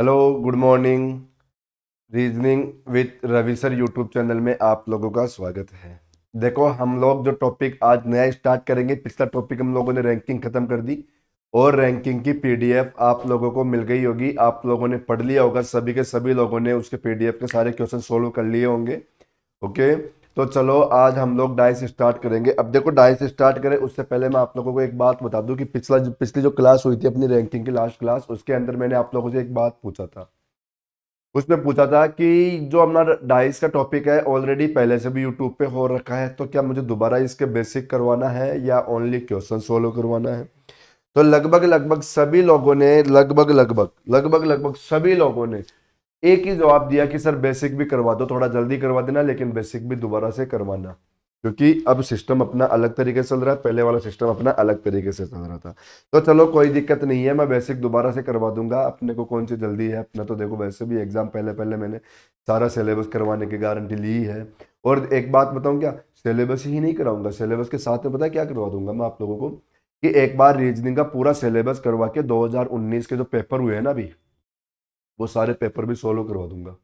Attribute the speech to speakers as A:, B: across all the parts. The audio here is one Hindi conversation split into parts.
A: Hello, good morning. Reasoning with Ravi sir YouTube channel में आप लोगों का स्वागत है। देखो, हम लोग जो टॉपिक आज नया स्टार्ट करेंगे, पिछला टॉपिक हम लोगों ने रैंकिंग खत्म कर दी और रैंकिंग की पीडीएफ आप लोगों को मिल गई होगी। आप लोगों ने पढ़ लिया होगा, सभी के सभी लोगों ने उसके पीडीएफ के सारे क्वेश्चन सोल्व कर लिए होंगे। ओके, तो चलो आज हम लोग डाइस स्टार्ट करेंगे। अब देखो, डाइस स्टार्ट करें उससे पहले मैं आप लोगों को एक बात बता दूं कि पिछली जो क्लास हुई थी अपनी रैंकिंग की लास्ट क्लास, उसके अंदर मैंने आप लोगों से एक बात पूछा था। उसमें पूछा था कि जो हमारा डाइस का टॉपिक है ऑलरेडी पहले से भी यूट्यूब पे हो रखा है, तो क्या मुझे दोबारा इसके बेसिक करवाना है या ओनली क्वेश्चन सोल्व करवाना है। तो लगभग लगभग सभी लोगों ने लगभग सभी लोगों ने एक ही जवाब दिया कि सर बेसिक भी करवा दो, थोड़ा जल्दी करवा देना, लेकिन बेसिक भी दोबारा से करवाना, क्योंकि अब सिस्टम अपना अलग तरीके से चल रहा है, पहले वाला सिस्टम अपना अलग तरीके से चल रहा था। तो चलो कोई दिक्कत नहीं है, मैं बेसिक दोबारा से करवा दूंगा। अपने को कौन सी जल्दी है, अपना तो देखो वैसे भी एग्जाम पहले पहले मैंने सारा सिलेबस करवाने की गारंटी ली है। और एक बात बताऊं क्या, सिलेबस ही नहीं कराऊंगा, सिलेबस के साथ में पता है क्या करवा दूंगा मैं आप लोगों को, कि एक बार रीजनिंग का पूरा सिलेबस करवा के 2019 के जो पेपर हुए हैं ना अभी, वो सारे पेपर भी सोल्व करवा दूंगा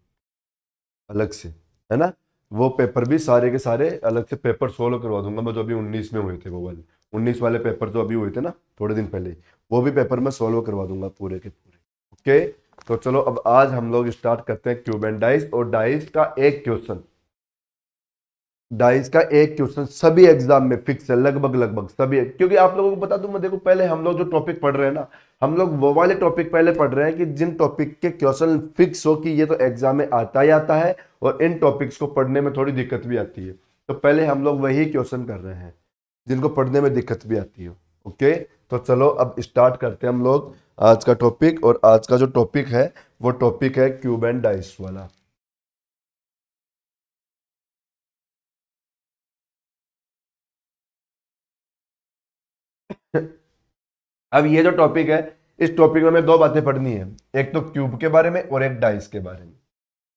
A: अलग से, है ना। वो पेपर भी सारे के सारे अलग से पेपर सोल्व करवा दूंगा मैं, जो अभी 19 में हुए थे, वो वाले 19 वाले पेपर जो अभी हुए थे ना थोड़े दिन पहले, वो भी पेपर मैं सोल्व करवा दूंगा पूरे के पूरे। ओके, तो चलो अब आज हम लोग स्टार्ट करते हैं क्यूब एंड डाइस। और डाइस का एक क्वेश्चन सभी एग्जाम में फिक्स है, लगभग लगभग सभी, क्योंकि आप लोगों को बता दूं मैं, देखो पहले हम लोग जो टॉपिक पढ़ रहे हैं ना, हम लोग वो वाले टॉपिक पहले पढ़ रहे हैं कि जिन टॉपिक के क्वेश्चन फिक्स हो कि ये तो एग्जाम में आता ही आता है, और इन टॉपिक्स को पढ़ने में थोड़ी दिक्कत भी आती है, तो पहले हम लोग वही क्वेश्चन कर रहे हैं जिनको पढ़ने में दिक्कत भी आती है। ओके, तो चलो अब स्टार्ट करते हैं हम लोग आज का टॉपिक। और आज का जो टॉपिक है वो टॉपिक है क्यूब एंड डाइस वाला। अब ये जो टॉपिक है, इस टॉपिक में हमें दो बातें पढ़नी है, एक तो क्यूब के बारे में और एक डाइस के बारे में।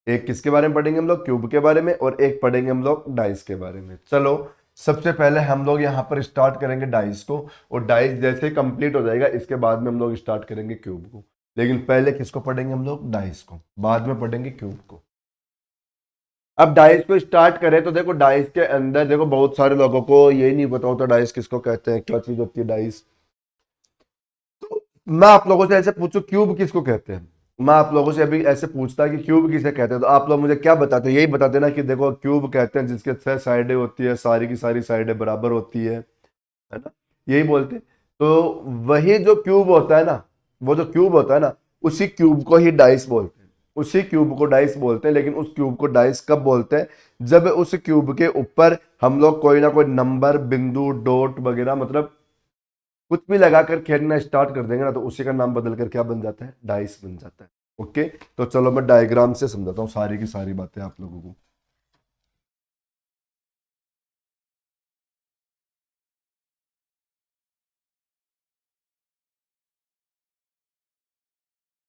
A: एक किसके बारे में पढ़ेंगे हम लोग, क्यूब के बारे में, और एक पढ़ेंगे हम लोग डाइस के बारे में। चलो सबसे पहले हम लोग यहाँ पर स्टार्ट करेंगे डाइस को, और डाइस जैसे ही कंप्लीट हो जाएगा इसके बाद में हम लोग स्टार्ट करेंगे क्यूब को। लेकिन पहले किसको पढ़ेंगे हम लोग, डाइस को, बाद में पढ़ेंगे क्यूब को। अब डाइस को स्टार्ट करें तो देखो, डाइस के अंदर देखो बहुत सारे लोगों को यही नहीं पता होता डाइस किसको कहते हैं, क्या चीज होती है डाइस। तो मैं आप लोगों से ऐसे पूछूं क्यूब किसको कहते हैं, मैं आप लोगों से अभी ऐसे पूछता कि क्यूब किसे कहते हैं, तो आप लोग मुझे क्या बताते हैं, यही बताते ना कि देखो क्यूब कहते हैं जिसके 6 साइडें होती है, सारी की सारी साइडें बराबर होती है ना, यही बोलते हैं। तो वही जो क्यूब होता है ना, वो जो क्यूब होता है ना, उसी क्यूब को ही डाइस बोलते हैं, उसी क्यूब को डाइस बोलते हैं। लेकिन उस क्यूब को डाइस कब बोलते हैं, जब उस क्यूब के ऊपर हम लोग कोई ना कोई नंबर, बिंदु, डॉट वगैरह, मतलब कुछ भी लगाकर खेलना स्टार्ट कर देंगे ना, तो उसी का नाम बदल कर क्या बन जाता है, डाइस बन जाता है। ओके, तो चलो मैं डायग्राम से समझाता हूँ सारी की सारी बातें आप लोगों को।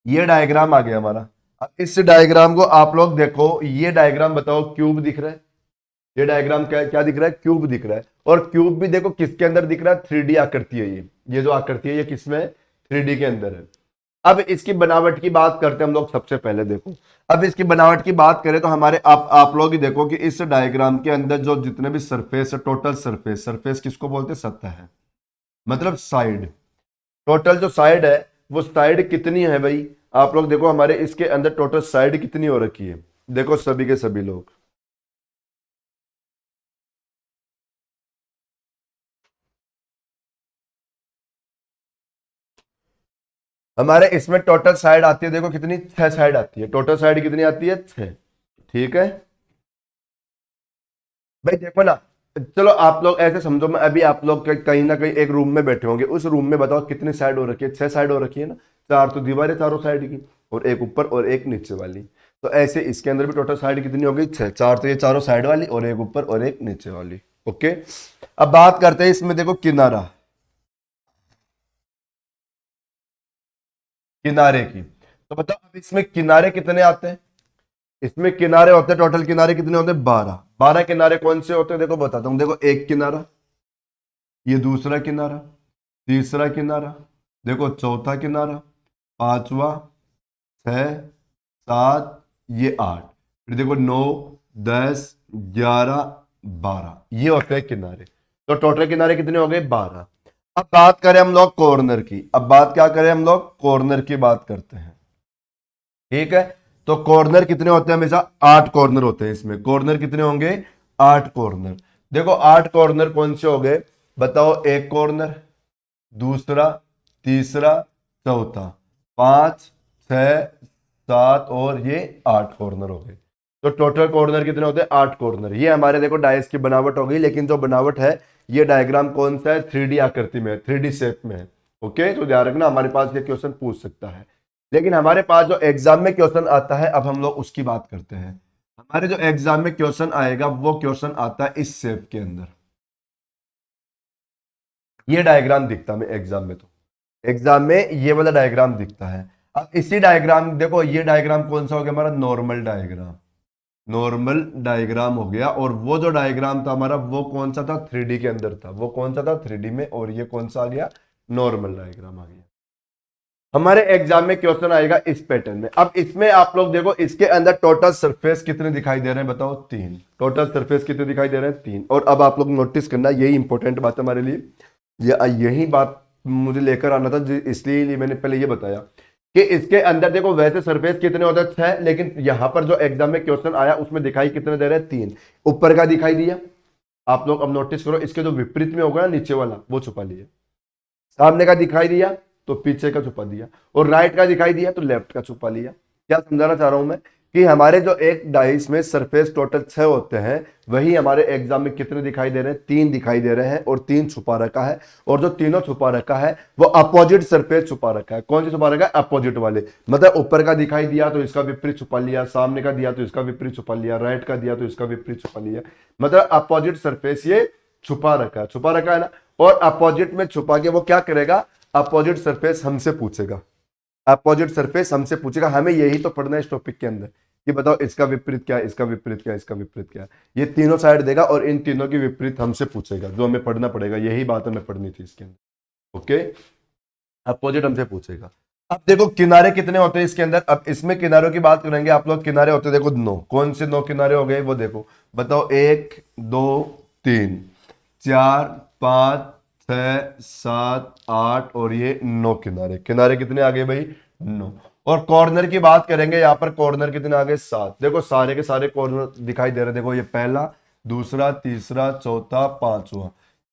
A: ये डायग्राम आ गया हमारा। अब इस डायग्राम को आप लोग देखो, ये डायग्राम बताओ, क्यूब दिख रहा है, ये डायग्राम क्या क्या दिख रहा है, क्यूब दिख रहा है। और क्यूब भी देखो किसके अंदर दिख रहा है, 3D आकृति है ये जो आकृति है ये किसमें है, 3D के अंदर है। अब इसकी बनावट की बात करते हैं हम लोग सबसे पहले। देखो, अब इसकी बनावट की बात करें तो हमारे आप लोग ही देखो कि इस डायग्राम के अंदर जो जितने भी सरफेस है, टोटल सरफेस, सरफेस किसको बोलते हैं, सतह है, मतलब साइड। टोटल जो साइड है वो साइड कितनी है भाई, आप लोग देखो हमारे इसके अंदर टोटल साइड कितनी हो रखी है, देखो सभी के सभी लोग। हमारे इसमें टोटल साइड आती है, देखो कितनी, 6 साइड आती है, टोटल साइड कितनी आती है, 6। ठीक है भाई, देखो ना, चलो आप लोग ऐसे समझो, मैं अभी आप लोग कहीं ना कहीं एक रूम में बैठे होंगे, उस रूम में बताओ कितनी साइड हो रखी है, 6 साइड हो रखी है ना। चार तो दीवारें चारों साइड की, और एक ऊपर और एक नीचे वाली। तो ऐसे इसके अंदर भी टोटल साइड कितनी हो गई, 6, चार तो ये चारों साइड वाली और एक ऊपर और एक नीचे वाली। ओके, अब बात करते हैं इसमें, देखो किनारा, किनारे की। तो बताओ अब इसमें किनारे कितने आते हैं, इसमें किनारे होते हैं, टोटल किनारे कितने होते हैं, 12। 12 किनारे कौन से होते हैं, देखो बताता हूं, देखो एक किनारा, ये दूसरा किनारा, तीसरा किनारा, देखो चौथा किनारा, पांचवा, 6 7, ये 8, फिर देखो 9 10 11 12, ये होते हैं किनारे। तो टोटल किनारे कितने हो गए? 12। अब बात करें हम लोग कॉर्नर की। अब बात क्या करें हम लोग? कॉर्नर की बात करते हैं। ठीक है, तो कॉर्नर कितने होते हैं? हमेशा 8 कॉर्नर होते हैं इसमें। कॉर्नर कितने होंगे? 8 कॉर्नर। देखो 8 कॉर्नर कौन से हो गए बताओ? एक कॉर्नर, दूसरा, तीसरा, चौथा, 5 6 7 और ये 8 कॉर्नर हो गए। तो टोटल कॉर्नर कितने होते हैं? 8 कॉर्नर। ये हमारे देखो डाइस की बनावट हो गई, लेकिन जो बनावट है ये डायग्राम कौन सा है? 3D आकृति में, 3D शेप में है। ओके, तो ध्यान रखना, हमारे पास ये क्वेश्चन पूछ सकता है। लेकिन हमारे पास जो एग्जाम में क्वेश्चन आता है, अब हम लोग उसकी बात करते हैं। हमारे जो एग्जाम में क्वेश्चन आएगा वो क्वेश्चन आता है इस शेप के अंदर। ये डायग्राम दिखता है एग्जाम में, तो एग्जाम में ये वाला डायग्राम दिखता है। अब इसी डायग्राम देखो, ये डायग्राम कौन सा हो गया? हमारा नॉर्मल डायग्राम। नॉर्मल डायग्राम हो गया। और वो जो डायग्राम था हमारा, वो कौन सा था? 3D के अंदर था। वो कौन सा था? 3D में। और ये कौन सा आ गया? नॉर्मल डायग्राम आ गया। हमारे एग्जाम में क्वेश्चन आएगा इस पैटर्न में। अब इसमें आप लोग देखो, इसके अंदर टोटल सरफेस कितने दिखाई दे रहे हैं बताओ? 3। टोटल सरफेस कितने दिखाई दे रहे हैं? 3। और अब आप लोग नोटिस करना, यही इंपॉर्टेंट बात है हमारे लिए। यही बात मुझे लेकर आना था, इसलिए मैंने पहले ये बताया कि इसके अंदर देखो, वैसे सरफेस कितने होते हैं? 6, लेकिन यहां पर जो एग्जाम में क्वेश्चन आया उसमें दिखाई कितने दे रहे हैं? 3। ऊपर का दिखाई दिया। आप लोग अब नोटिस करो, इसके जो विपरीत में होगा ना, नीचे वाला, वो छुपा लिया। सामने का दिखाई दिया तो पीछे का छुपा दिया, और राइट का दिखाई दिया तो लेफ्ट का छुपा लिया। क्या समझाना चाह रहा हूं मैं? कि हमारे जो एक डाइस में सरफेस टोटल 6 होते हैं, वही हमारे एग्जाम में कितने दिखाई दे रहे हैं? 3 दिखाई दे रहे हैं, और 3 छुपा रखा है। और जो तीनों छुपा रखा है वो अपोजिट सरफेस छुपा रखा है। कौन सी छुपा रखा है? अपोजिट वाले। मतलब ऊपर का दिखाई दिया तो इसका विपरीत छुपा लिया, सामने का दिया तो इसका विपरीत छुपा लिया, राइट का दिया तो इसका विपरीत छुपा लिया। मतलब अपोजिट सरफेस ये छुपा रखा है। छुपा रखा है ना। और अपोजिट में छुपा के वो क्या करेगा? अपोजिट सरफेस हमसे पूछेगा। अपोजिट सरफेस हमसे पूछेगा। हमें यही तो पढ़ना है इस टॉपिक के अंदर, कि बताओ इसका विपरीत क्या है, इसका विपरीत क्या है, इसका विपरीत क्या है। ये तीनों साइड देगा और इन तीनों की विपरीत हमसे पूछेगा, जो हमें पढ़ना पड़ेगा। यही बात हमें पढ़नी थी इसके अंदर। ओके, अपोजिट हमसे पूछेगा। अब देखो किनारे कितने होते हैं इसके अंदर। अब इसमें किनारों की बात करेंगे आप लोग। किनारे होते हैं देखो 9। कौन से 9 किनारे हो गए वो देखो बताओ? 1 2 3 4 5 6 7 8 और ये 9 किनारे। किनारे कितने आ गए भाई? 9। और कॉर्नर की बात करेंगे, यहां पर कॉर्नर कितने आ गए? 7। देखो सारे के सारे कॉर्नर दिखाई दे रहे हैं। देखो ये पहला, दूसरा, तीसरा, चौथा, पांचवा,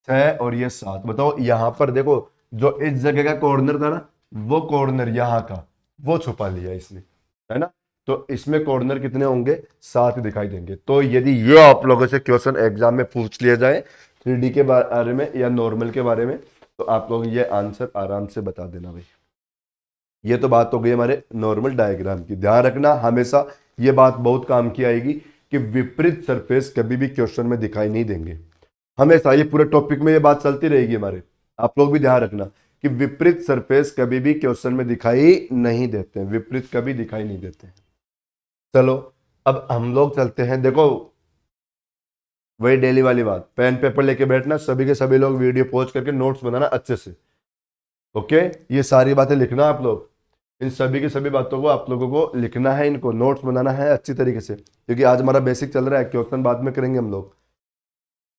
A: 6 और ये 7। बताओ यहां पर देखो, जो इस जगह का कॉर्नर था ना, वो कॉर्नर यहाँ का वो छुपा लिया इसने, है ना। तो इसमें कॉर्नर कितने होंगे? 7 दिखाई देंगे। तो यदि ये आप लोगों से क्वेश्चन एग्जाम में पूछ लिया जाए 3D के बारे में या नॉर्मल के बारे में, तो आप लोग ये आंसर आराम से बता देना भाई। ये तो बात हो गई हमारे नॉर्मल डायग्राम की। ध्यान रखना, हमेशा ये बात बहुत काम की आएगी कि विपरीत सरफेस कभी भी क्वेश्चन में दिखाई नहीं देंगे। हमेशा ये पूरे टॉपिक में ये बात चलती रहेगी हमारे। आप लोग भी ध्यान रखना कि विपरीत सरफेस कभी भी क्वेश्चन में दिखाई नहीं देते हैं। विपरीत कभी दिखाई नहीं देते हैं। चलो अब हम लोग चलते हैं। देखो वही डेली वाली बात, पेन पेपर लेके बैठना, सभी के सभी लोग वीडियो पॉज करके नोट्स बनाना अच्छे से। ओके, ये सारी बातें लिखना आप लोग। इन सभी की सभी बातों को आप लोगों को लिखना है, इनको नोट्स बनाना है अच्छी तरीके से, क्योंकि आज हमारा बेसिक चल रहा है। क्वेश्चन बाद में करेंगे हम लोग,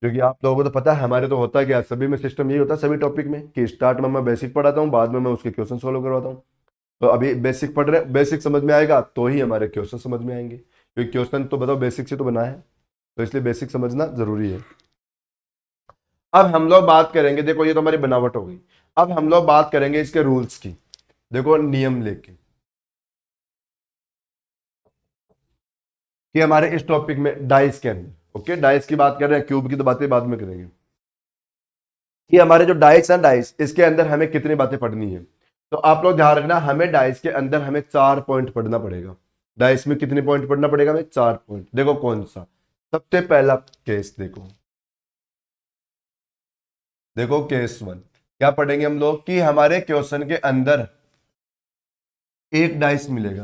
A: क्योंकि आप लोगों को तो पता है हमारे तो होता है क्या, सभी में सिस्टम यही होता है सभी टॉपिक में, कि स्टार्ट में मैं बेसिक पढ़ाता हूँ, बाद में मैं उसके क्वेश्चन सोल्व करवाता हूँ। तो अभी बेसिक पढ़ रहे हैं, बेसिक समझ में आएगा तो ही हमारे क्वेश्चन समझ में आएंगे, क्योंकि क्वेश्चन तो बताओ बेसिक से तो बना है, तो इसलिए बेसिक समझना जरूरी है। अब हम लोग बात करेंगे, देखो ये तो हमारी बनावट हो गई। अब हम लोग बात करेंगे इसके रूल्स की। देखो नियम लेके, कि हमारे इस टॉपिक में डाइस के अंदर, ओके डाइस की बात कर रहे हैं, क्यूब की तो बातें बाद में करेंगे, कि हमारे जो डाइस है डाइस, इसके अंदर हमें कितनी बातें पढ़नी है। तो आप लोग ध्यान रखना, हमें डाइस के अंदर हमें 4 पॉइंट पढ़ना पड़ेगा। डाइस में कितने पॉइंट पढ़ना पड़ेगा? हमें 4 पॉइंट। देखो कौन सा? सबसे पहला केस देखो, देखो केस 1 क्या पढ़ेंगे हम लोग, कि हमारे क्वेश्चन के अंदर एक डाइस मिलेगा।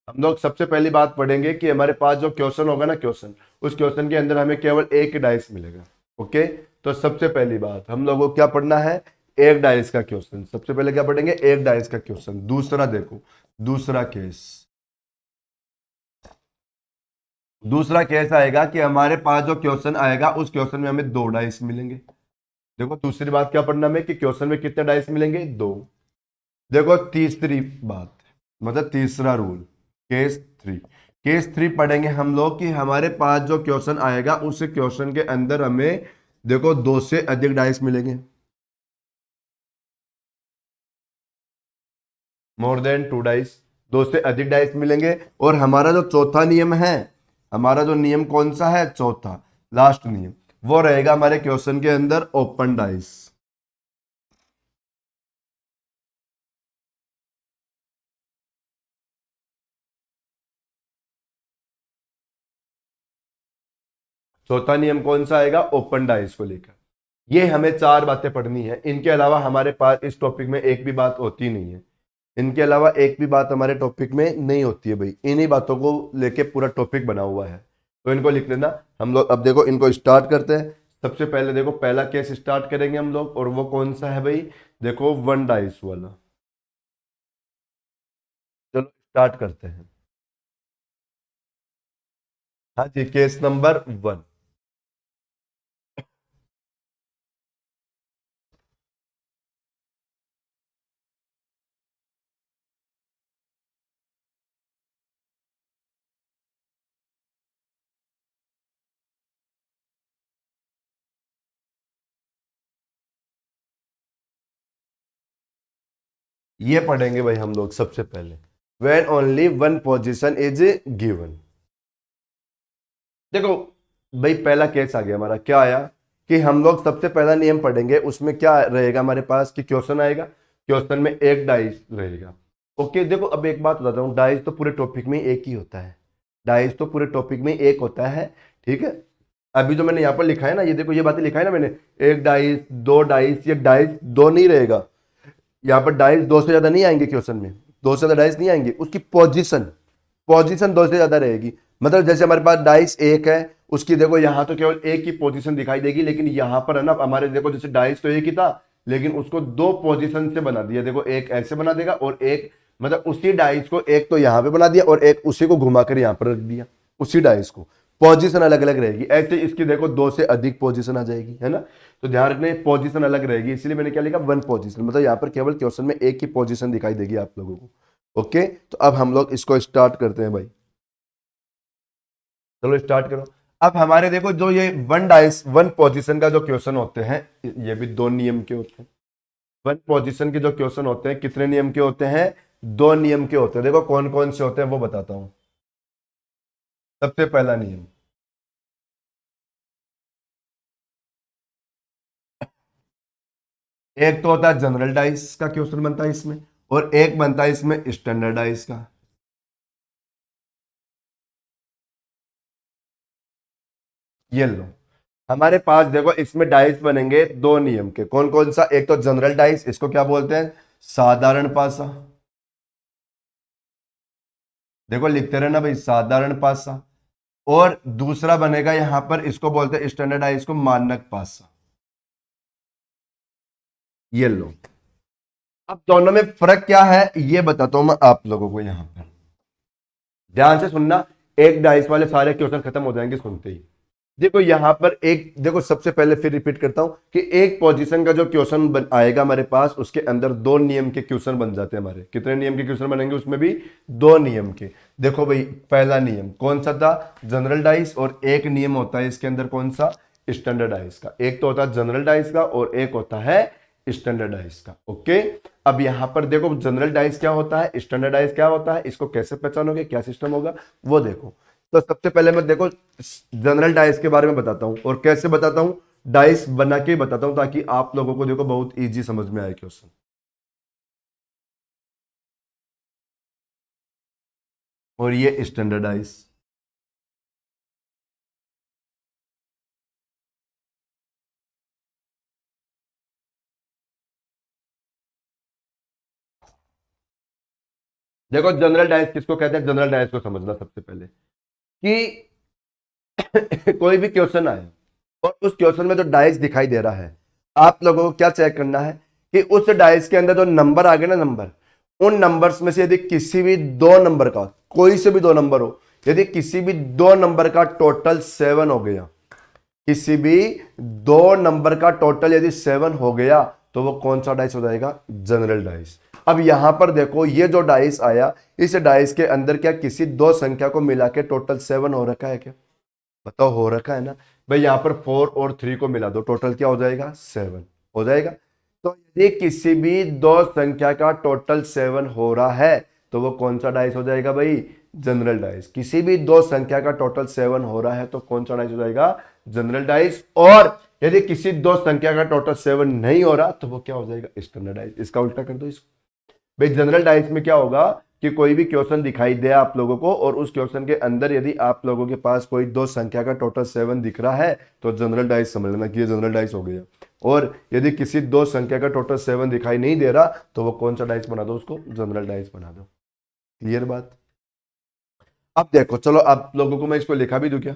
A: हम लोग सबसे पहली बात पढ़ेंगे कि हमारे पास जो क्वेश्चन होगा ना, क्वेश्चन, उस क्वेश्चन के अंदर हमें केवल एक डाइस मिलेगा। ओके, तो सबसे पहली बात हम लोगों को क्या पढ़ना है? एक डाइस का क्वेश्चन। सबसे पहले क्या पढ़ेंगे? एक डाइस का क्वेश्चन। दूसरा देखो, दूसरा केस, दूसरा केस आएगा कि हमारे पास जो क्वेश्चन आएगा उस क्वेश्चन में हमें 2 डाइस मिलेंगे। देखो दूसरी बात क्या पढ़ना हमें कि क्वेश्चन में कितने डाइस मिलेंगे, 2। देखो तीसरी बात, मतलब तीसरा रूल, केस 3। केस 3 पढ़ेंगे हम लोग कि हमारे पास जो क्वेश्चन आएगा उस क्वेश्चन के अंदर हमें देखो 2 से अधिक डाइस मिलेंगे, मोर देन 2 डाइस, 2 से अधिक डाइस मिलेंगे। और हमारा जो चौथा नियम है, हमारा जो नियम कौन सा है, चौथा लास्ट नियम, वो रहेगा हमारे क्वेश्चन के अंदर ओपन डाइस। चौथा नियम कौन सा आएगा, ओपन डाइस को लेकर। ये हमें 4 बातें पढ़नी है, इनके अलावा हमारे पास इस टॉपिक में एक भी बात होती नहीं है, इनके अलावा एक भी बात हमारे टॉपिक में नहीं होती है भाई। इन्हीं बातों को लेके पूरा टॉपिक बना हुआ है, तो इनको लिख लेना। हम लोग अब देखो इनको स्टार्ट करते हैं। सबसे पहले देखो पहला केस स्टार्ट करेंगे हम लोग, और वो कौन सा है भाई, देखो 1 डाइस वाला। चलो स्टार्ट करते हैं। हाँ जी, केस नंबर 1। ये पढ़ेंगे भाई हम लोग सबसे पहले, when only one position is given. देखो भाई पहला केस आ गया हमारा, क्या आया कि हम लोग सबसे पहला नियम पढ़ेंगे, उसमें क्या रहेगा हमारे पास कि क्वेश्चन आएगा, क्वेश्चन में एक डाइस रहेगा। ओके देखो अब एक बात बताता हूँ, डाइस तो पूरे टॉपिक में एक ही होता है, डाइस तो पूरे टॉपिक में एक होता है, ठीक है। अभी जो मैंने यहाँ पर लिखा है ना, ये देखो ये बातें लिखा है ना मैंने, एक डाइस, 2 डाइस, ये डाइस दो नहीं रहेगा, यहाँ पर डाइस 2 से ज्यादा नहीं आएंगे क्वेश्चन में, 2 से ज्यादा डाइस नहीं आएंगे। उसकी पोजीशन, पोजीशन 2 से ज्यादा रहेगी। मतलब जैसे हमारे पास डाइस एक है, उसकी देखो यहाँ तो केवल एक ही पोजीशन दिखाई देगी, लेकिन यहाँ पर है ना हमारे देखो जैसे डाइस तो एक ही था, लेकिन उसको 2 पोजीशन से बना दिया। देखो एक ऐसे बना देगा और एक, मतलब उसी डाइस को एक तो यहाँ पे बना दिया और एक उसी को घुमाकर यहाँ पर रख दिया, उसी डाइस को। पोजीशन अलग अलग रहेगी। ऐसे इसकी देखो 2 से अधिक पोजीशन आ जाएगी, है ना। तो ध्यान रखना पोजीशन अलग रहेगी, इसलिए मैंने क्या लिखा, 1 पोजीशन, मतलब यहाँ पर केवल क्वेश्चन में एक ही पोजीशन दिखाई देगी आप लोगों को। ओके तो अब हम लोग इसको स्टार्ट करते हैं भाई, चलो स्टार्ट करो। अब हमारे देखो जो ये 1 डाइस 1 पोजीशन का जो क्वेश्चन होते हैं, ये भी 2 नियम के होते हैं। 1 पोजीशन के जो क्वेश्चन होते हैं कितने नियम के होते हैं, 2 नियम के होते हैं। देखो कौन कौन से होते हैं वो बताता हूं। सबसे पहला नियम, एक तो होता है जनरल डाइस का क्वेश्चन बनता है इसमें, और एक बनता है इसमें स्टैंडर्ड डाइस का। ये लो हमारे पास देखो इसमें डाइस बनेंगे 2 नियम के, कौन कौन सा, एक तो जनरल डाइस, इसको क्या बोलते हैं, साधारण पासा। देखो लिखते रहना भाई, साधारण पासा। और दूसरा बनेगा यहां पर, इसको बोलते हैं स्टैंडर्ड डाइस को, मानक पासा। ये लो अब दोनों में फर्क क्या है ये बताता हूं मैं आप लोगों को, यहां पर ध्यान से सुनना, एक डाइस वाले सारे क्वेश्चन खत्म हो जाएंगे सुनते ही। देखो यहां पर एक, देखो सबसे पहले फिर रिपीट करता हूं कि एक पोजीशन का जो क्वेश्चन आएगा हमारे पास, उसके अंदर 2 नियम के क्वेश्चन बन जाते हैं हमारे। कितने नियम के क्वेश्चन बनेंगे उसमें भी, 2 नियम के। देखो भाई पहला नियम कौन सा था, जनरल डाइस, और एक नियम होता है इसके अंदर कौन सा, स्टैंडर्ड डाइस का। एक तो होता है जनरल डाइस का और एक होता है स्टैंडर्ड डाइस का। ओके अब यहां पर देखो जनरल डाइस क्या होता है, स्टैंडर्ड डाइस क्या होता है, इसको कैसे पहचानोगे, क्या सिस्टम होगा वो देखो। तो सबसे पहले मैं देखो जनरल डाइस के बारे में बताता हूं, और कैसे बताता हूं, डाइस बना के बताता हूं ताकि आप लोगों को देखो बहुत इजी समझ में आए क्वेश्चन। और ये स्टैंडर्ड डाइस, देखो जनरल डाइस किसको कहते हैं, जनरल डाइस को समझना सबसे पहले कि कोई भी क्वेश्चन आए और उस क्वेश्चन में जो डाइस दिखाई दे रहा है, आप लोगों को क्या चेक करना है कि उस डाइस के अंदर जो नंबर आ गए ना, नंबर, उन नंबर्स में से यदि किसी भी दो नंबर का, कोई से भी दो नंबर हो, यदि किसी भी दो नंबर का टोटल 7 हो गया, किसी भी दो नंबर का टोटल यदि 7 हो गया, तो वो कौन सा डाइस हो जाएगा? General dice. अब यहां पर देखो, ये जो डाइस आया, इस डाइस के अंदर क्या किसी दो संख्या को मिला के टोटल 7 हो रखा है क्या? बताओ, हो रखा है ना भाई। यहां पर 4 और 3 को मिला दो, टोटल क्या हो जाएगा? 7 हो जाएगा। तो यदि किसी भी दो संख्या का टोटल 7 हो रहा है, तो वो कौन सा डाइस हो जाएगा भाई? General dice. किसी भी दो संख्या का टोटल 7 हो रहा है तो कौन सा डाइस हो जाएगा? General dice. और यदि किसी दो संख्या का टोटल 7 नहीं हो रहा, तो वो क्या हो जाएगा? Standard dice. इसका उल्टा कर दो इसको भाई। जनरल डाइस में क्या होगा कि कोई भी क्वेश्चन दिखाई दे आप लोगों को, और उस क्वेश्चन के अंदर यदि आप लोगों के पास कोई दो संख्या का टोटल 7 दिख रहा है, तो जनरल डाइस समझ लेना कि ये जनरल डाइस हो गया। और यदि किसी दो संख्या का टोटल 7 दिखाई नहीं दे रहा, तो वो कौन सा डाइस बना दो? उसको जनरल डाइस बना दो। क्लियर बात? अब देखो, चलो आप लोगों को मैं इसको लिखा भी दूं क्या?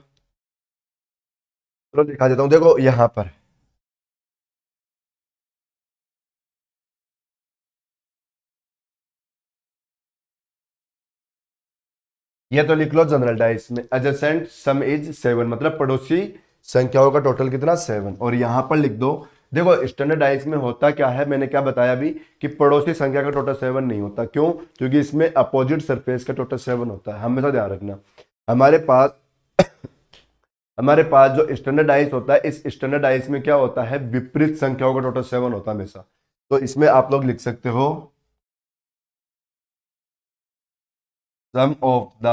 A: चलो दिखा देता हूं। देखो यहां पर ये तो लिख लो जनरल डाइस में एडजेसेंट सम इज 7, मतलब पड़ोसी संख्याओं का टोटल कितना? 7। और यहां पर लिख दो, देखो स्टैंडर्ड डाइस में होता क्या है, मैंने क्या बताया अभी कि पड़ोसी संख्या का टोटल 7 नहीं होता। क्यों? क्योंकि इसमें अपोजिट सरफेस का टोटल 7 होता है। हमेशा ध्यान रखना, हमारे पास हमारे पास जो स्टैंडर्ड डाइस होता है, इस स्टैंडर्ड डाइस में क्या होता है? विपरीत संख्याओं का टोटल 7 होता है हमेशा। तो इसमें आप लोग लिख सकते हो sum of the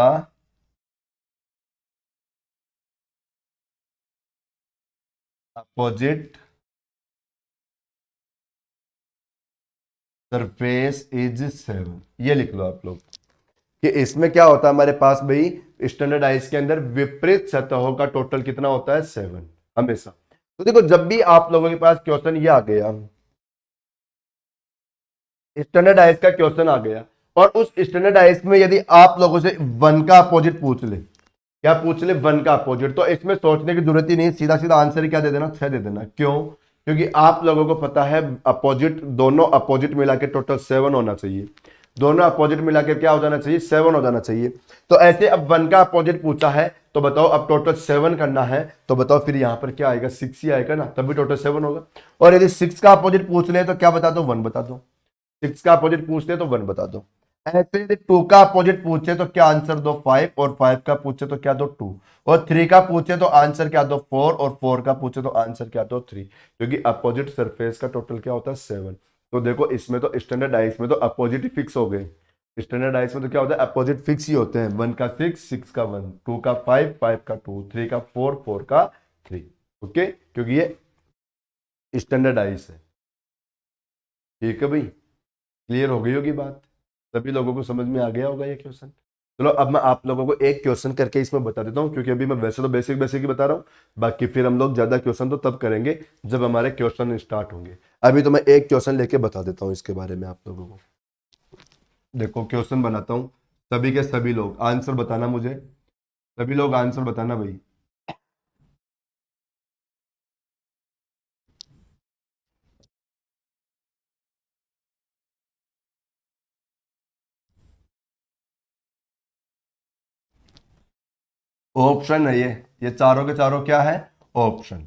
A: opposite surface is 7। ये लिख लो आप लोग कि इसमें क्या होता है हमारे पास भाई, स्टैंडर्ड डाइस के अंदर विपरीत सतहों का टोटल कितना होता है? 7 हमेशा। तो देखो, जब भी आप लोगों के पास क्वेश्चन ये आ गया, स्टैंडर्ड डाइस का क्वेश्चन आ गया, और उस स्टैंडर्ड डाइस में यदि आप लोगों से 1 का अपोजिट पूछ ले, क्या पूछ ले? 1 का अपोजिट, तो इसमें सोचने की जरूरत ही नहीं, सीधा सीधा आंसर क्या दे देना? 6 दे देना। क्यों? क्योंकि आप लोगों को पता है अपोजिट, दोनों अपोजिट मिला के टोटल 7 होना चाहिए। दोनों अपोजिट मिला के क्या हो जाना चाहिए? 7 हो जाना चाहिए। तो ऐसे अब 1 का अपोजिट पूछा है, तो बताओ अब टोटल 7 करना है, तो बताओ फिर यहां पर क्या आएगा? 6 ही आएगा ना, तभी टोटल 7 होगा। और यदि 6 का अपोजिट पूछ ले तो क्या बता दो? 1 बता दो। 6 का अपोजिट पूछते तो 1 बता दो। ऐसे यदि 2 का अपोजिट पूछे तो क्या आंसर दो? 5। और 5 का पूछे तो क्या दो? 2। और 3 का पूछे तो आंसर क्या दो? 4। और 4 का पूछे तो आंसर क्या दो? 3। क्योंकि अपोजिट सरफेस का टोटल क्या होता है? 7। तो देखो इसमें तो स्टैंडर्ड डाइस में तो अपोजिट ही फिक्स हो गए। स्टैंडर्ड डाइस में तो क्या होता है? अपोजिट फिक्स ही होते हैं। 1 का 6, 6 का 1, 2 का 5, 5 का 2, 3 का 4, 4 का 3। ओके, क्योंकि ये स्टैंडर्ड डाइस है। ठीक है भाई, क्लियर हो गई होगी बात? सभी लोगों को समझ में आ गया होगा ये क्वेश्चन। चलो अब मैं आप लोगों को एक क्वेश्चन करके इसमें बता देता हूँ, क्योंकि अभी मैं वैसे तो बेसिक बेसिक ही बता रहा हूँ। बाकी फिर हम लोग ज्यादा क्वेश्चन तो तब करेंगे जब हमारे क्वेश्चन स्टार्ट होंगे। अभी तो मैं एक क्वेश्चन लेके बता देता हूँ इसके बारे में आप लोगों को। देखो क्वेश्चन बनाता हूँ, सभी के सभी लोग आंसर बताना मुझे, सभी लोग आंसर बताना भाई। ऑप्शन है ये चारों के चारों क्या है? ऑप्शन।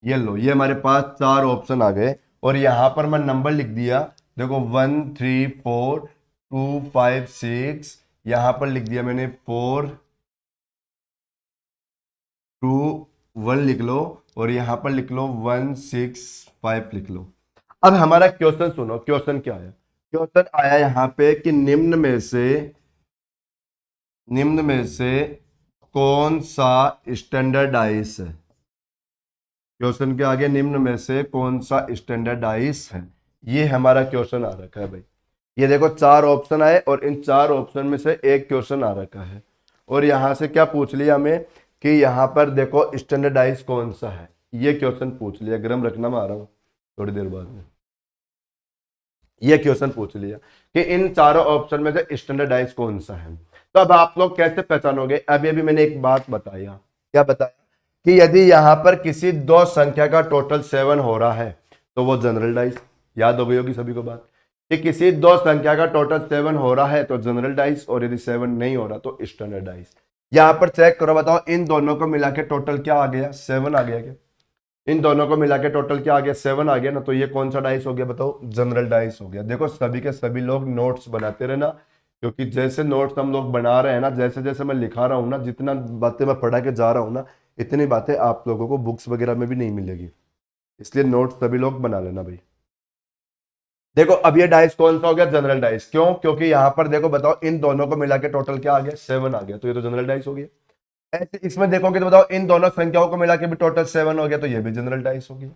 A: ये लो, ये हमारे पास 4 ऑप्शन आ गए, और यहां पर मैं नंबर लिख दिया। देखो 1 3 4 2 5 6, यहां पर लिख दिया मैंने 4 2 1 लिख लो, और यहां पर लिख लो 1 6 5 लिख लो। अब हमारा क्वेश्चन सुनो, क्वेश्चन क्या आया? क्वेश्चन आया यहां पे कि निम्न में से कौन सा स्टैंडर्डाइज है? क्वेश्चन के आगे निम्न में से कौन सा स्टैंडर्डाइज है, ये हमारा क्वेश्चन आ रखा है भाई। ये देखो 4 ऑप्शन आए, और इन 4 ऑप्शन में से एक क्वेश्चन आ रखा है, और यहां से क्या पूछ लिया हमें कि यहां पर देखो स्टैंडर्डाइज कौन सा है, ये क्वेश्चन पूछ लिया। गरम रखना, मैं आ रहा हूं थोड़ी देर बाद में। ये क्वेश्चन पूछ लिया कि इन चारों ऑप्शन में से स्टैंडर्डाइज कौन सा है। तो अब आप लोग कैसे पहचानोगे? अभी अभी मैंने एक बात बताया, क्या बताया? कि यदि यहां पर किसी दो संख्या का टोटल 7 हो रहा है, तो वो जनरल डाइस। याद हो गई होगी सभी को बात, कि किसी दो संख्या का टोटल 7 हो रहा है तो जनरल डाइस, और यदि 7 नहीं हो रहा तो स्टैंडर्ड डाइस। यहां पर चेक करो, बताओ इन दोनों को मिला के टोटल क्या आ गया, 7 आ गया क्या? इन दोनों को मिला के टोटल क्या आ गया, 7 आ गया ना, तो ये कौन सा डाइस हो गया बताओ, जनरल डाइस हो गया। देखो सभी के सभी लोग नोट्स बनाते रहना, क्योंकि जैसे नोट्स हम लोग बना रहे हैं ना, जैसे जैसे मैं लिखा रहा हूं ना, जितना बातें मैं पढ़ा के जा रहा हूं ना, इतनी बातें आप लोगों को बुक्स वगैरह में भी नहीं मिलेगी, इसलिए नोट्स सभी लोग बना लेना भाई। देखो अब ये डाइस कौन सा हो गया, जनरल डाइस। क्यों? क्योंकि यहां पर देखो बताओ इन दोनों को मिला के टोटल क्या आ गया, 7 आ गया, तो ये तो जनरल डाइस हो गया। ऐसे इसमें देखोगे तो बताओ इन दोनों संख्याओं को मिला के भी टोटल 7 हो गया, तो ये भी जनरल डाइस हो गया।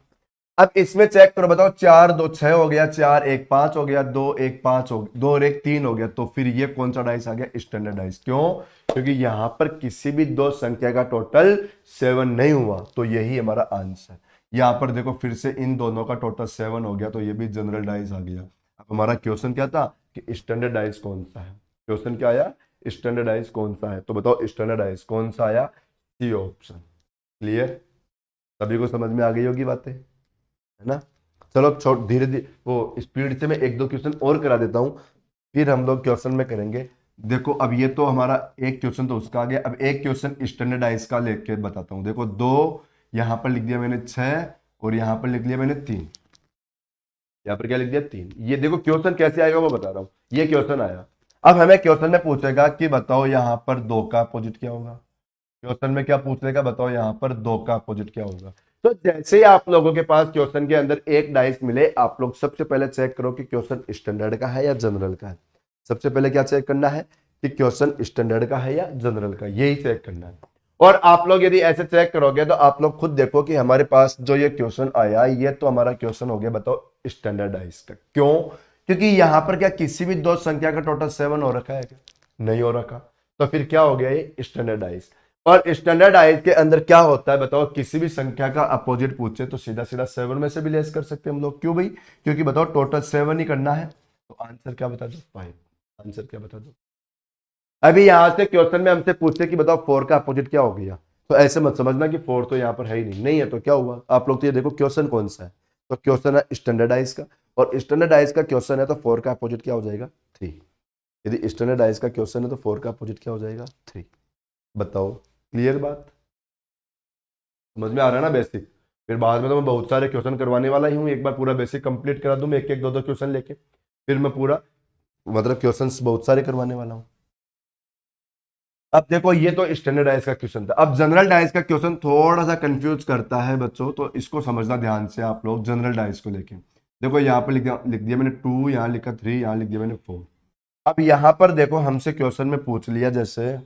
A: अब इसमें चेक करो, बताओ 4 2 6 हो गया, 4 1 5 हो गया, 2 1 5 हो गया, 2 और 1 3 हो गया, तो फिर ये कौन सा डाइस आ गया, स्टैंडर्ड डाइस। क्यों? क्योंकि यहां पर किसी भी दो संख्या का टोटल 7 नहीं हुआ, तो यही हमारा आंसर। यहां पर देखो फिर से इन दोनों का टोटल 7 हो गया, तो ये भी जनरल डाइस आ गया। अब हमारा क्वेश्चन क्या था कि स्टैंडर्ड डाइस कौन सा है, क्वेश्चन क्या आया, स्टैंडर्ड डाइस कौन सा है, तो बताओ स्टैंडर्ड डाइस कौन सा आया, सी ऑप्शन। क्लियर? सभी को समझ में आ गई होगी बातें, है ना? चलो छोड़, धीरे धीरे वो स्पीड से मैं एक दो क्वेश्चन और करा देता हूं, फिर हम लोग क्वेश्चन में करेंगे। देखो अब ये तो हमारा एक क्वेश्चन तो उसका आ गया, अब एक क्वेश्चन स्टैंडर्डाइज का लेके बताता हूँ। देखो दो यहां पर लिख दिया मैंने 6, और यहां पर लिख दिया मैंने 3, यहां पर क्या लिख दिया 3। ये देखो क्वेश्चन कैसे आएगा वो बता रहा हूँ, ये क्वेश्चन आया। अब हमें क्वेश्चन में पूछेगा कि बताओ यहां पर 2 का अपोजिट क्या होगा। क्वेश्चन में क्या पूछेगा, बताओ यहां पर 2 का अपोजिट क्या होगा। तो जैसे ही आप लोगों के पास क्वेश्चन के अंदर एक डाइस मिले, आप लोग सबसे पहले चेक करो कि क्वेश्चन स्टैंडर्ड का है या जनरल का है। सबसे पहले क्या चेक करना है कि क्वेश्चन स्टैंडर्ड का है या जनरल का, यही चेक करना है। और आप लोग यदि ऐसे चेक करोगे तो आप लोग खुद देखो कि हमारे पास जो ये क्वेश्चन आया, ये तो हमारा क्वेश्चन हो गया बताओ स्टैंडर्डाइज का। क्यों? क्योंकि यहां पर क्या किसी भी दो संख्या का टोटल 7 हो रखा है क्या? नहीं हो रखा, तो फिर क्या हो गया ये स्टैंडर्डाइज। और स्टैंडर्डाइज के अंदर क्या होता है बताओ, किसी भी संख्या का अपोजिट पूछे तो सीधा सीधा 7 में से भी लेस कर सकते हैं हम लोग। क्यों भाई? क्योंकि बताओ टोटल 7 ही करना है, तो आंसर क्या बता दो, 5। आंसर क्या बता दो। अभी यहां से क्वेश्चन में हमसे पूछते कि बताओ 4 का अपोजिट क्या हो गया, तो ऐसे मत समझना कि 4 तो यहाँ पर है ही नहीं, नहीं है तो क्या हुआ। आप लोग तो ये देखो क्वेश्चन कौन सा है, तो क्वेश्चन है स्टैंडर्डाइज का, और स्टैंडर्डाइज का क्वेश्चन है तो 4 का अपोजिट क्या हो जाएगा, 3। यदि स्टैंडर्डाइज का क्वेश्चन है तो 4 का अपोजिट क्या हो जाएगा, 3। बताओ, क्लियर बात? समझ में आ रहा है ना बेसिक? फिर बाद में तो मैं बहुत सारे क्वेश्चन करवाने वाला ही हूँ, एक बार पूरा बेसिक कंप्लीट करा दूं मैं, एक एक दो दो क्वेश्चन लेके, फिर मैं पूरा मतलब क्वेश्चंस बहुत सारे करवाने वाला हूँ। अब देखो ये तो स्टैंडर्डाइज का क्वेश्चन था, अब जनरल डाइज का क्वेश्चन थोड़ा सा कंफ्यूज करता है बच्चों, तो इसको समझना ध्यान से आप लोग जनरल डाइज को लेके। देखो यहाँ पर लिख दिया मैंने 2, यहाँ लिखा 3, यहाँ लिख दिया मैंने 4। अब यहाँ पर देखो हमसे क्वेश्चन में पूछ लिया, जैसे